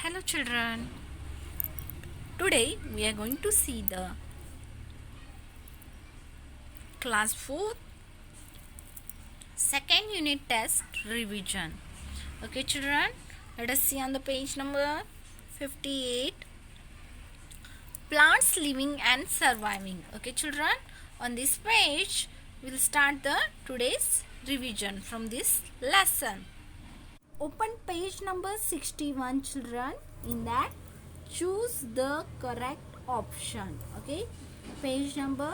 Hello children. Today we are going to see the class 4 second unit test revision. Okay children, let us see on the page number 58, plants living and surviving. Okay children, on this page we will start the today's revision from this lesson. Open page number 61 children. In that choose the correct option. Okay, page number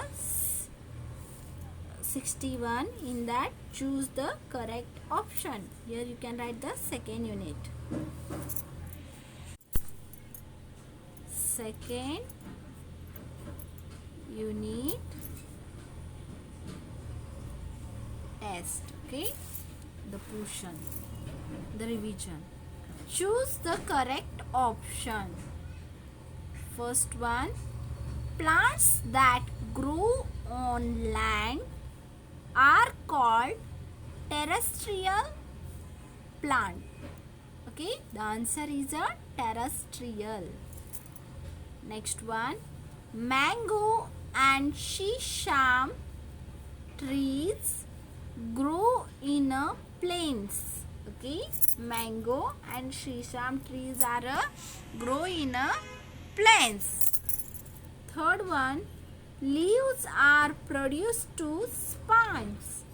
61. In that choose the correct option. Here you can write the second unit. Second unit test. Okay, the portion, the revision. Choose the correct option. First one, plants that grow on land are called terrestrial plant. Okay, the answer is a terrestrial. Next one, mango and shisham trees grow in a plains. Okay, mango and shisham trees are grow in a plains. Third one, leaves are produced to spines.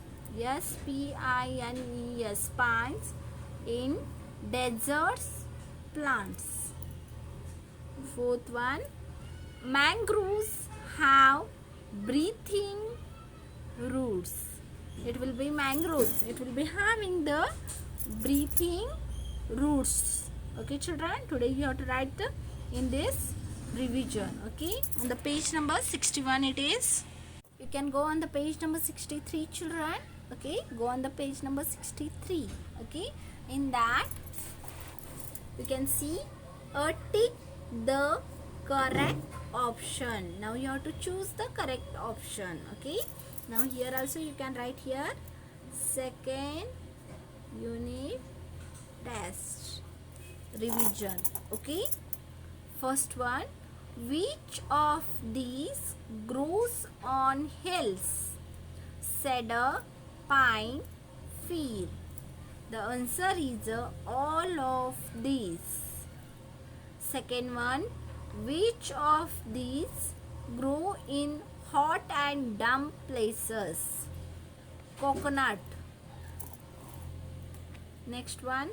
S-P-I-N-E-S, spines in deserts plants. Fourth one, mangroves have breathing roots. It will be mangroves. It will be having the breathing roots. Okay children, today you have to write in this revision. Okay, on the page number 61 it is. You can go on the page number 63 children. Okay, go on the page number 63. Okay, in that you can see a tick the correct option. Now you have to choose the correct option. Okay, now here also you can write here second unit test revision. Okay, first one, which of these grows on hills? Cedar, pine, fir. The answer is all of these. Second one, which of these grow in hot and damp places? Coconut. Next one,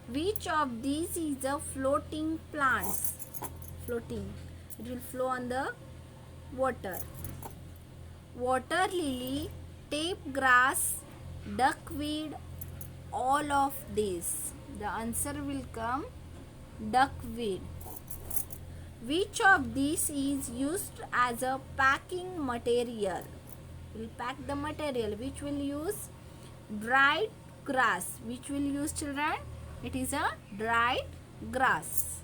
which of these is a floating plants? Floating, it will flow on the water. Water lily, tape grass, duckweed, all of these. The answer will come duckweed. Which of these is used as a packing material? We'll pack the material. Which will use dried grass. Which will use children? It is a dried grass.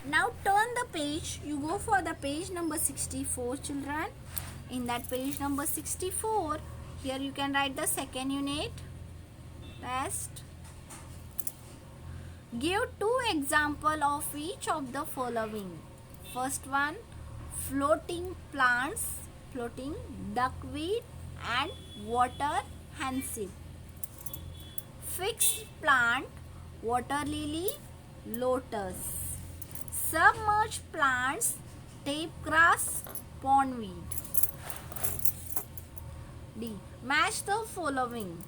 Now turn the page. You go for the page number 64 children. In that page number 64, here you can write the second unit test. Give two examples of each of the following. First one, floating plants, floating duckweed and water hyacinth. Fixed plant, water lily, lotus. Submerged plants, tape grass, pondweed. D. Match the following.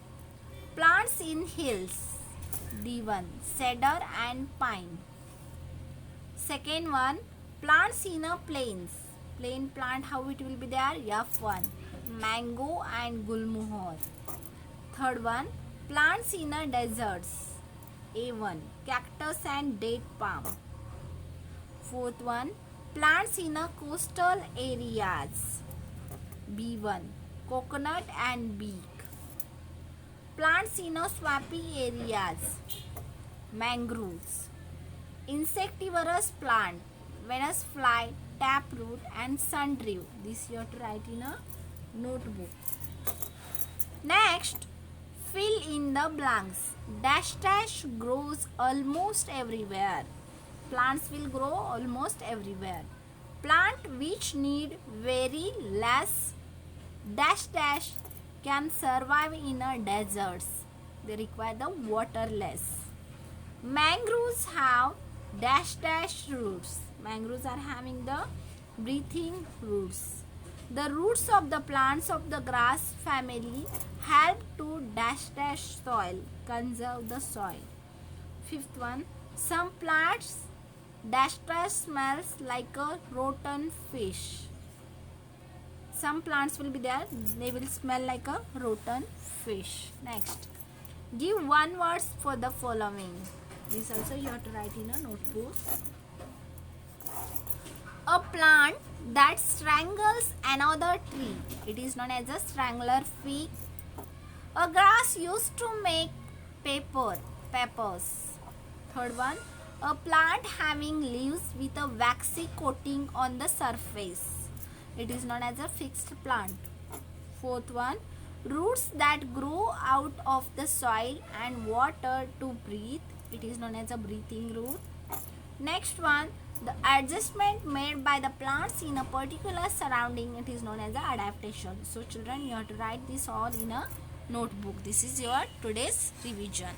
Plants in hills. D1, cedar and pine. Second one, plants in a plains. Plain plant, how it will be there? F1, mango and gulmohar. Third one, plants in a deserts. A1, cactus and date palm. Fourth one, plants in a coastal areas. B1, coconut and beech. Plants in a swampy areas. Mangroves. Insectivorous plant. Venus fly, taproot and sundew. This you have to write in a notebook. Next, Fill in the blanks. Dash dash grows almost everywhere. Plants will grow almost everywhere. Plant which need very less dash dash can survive in a deserts. They require the water less. Mangroves have dash dash roots. Mangroves are having the breathing roots. The roots of the plants of the grass family help to dash dash soil, conserve the soil. Fifth one, some plants dash dash smells like a rotten fish. Some plants will be there, they will smell like a rotten fish. Next, give one words for the following. This also you have to write in a notebook. A plant that strangles another tree. It is known as a strangler fig. A grass used to make peppers. Third one, a plant having leaves with a waxy coating on the surface. It is known as a fixed plant. Fourth one, roots that grow out of the soil and water to breathe. It is known as a breathing root. Next one, the adjustment made by the plants in a particular surrounding. It is known as the adaptation. So children, you have to write this all in a notebook. This is your today's revision.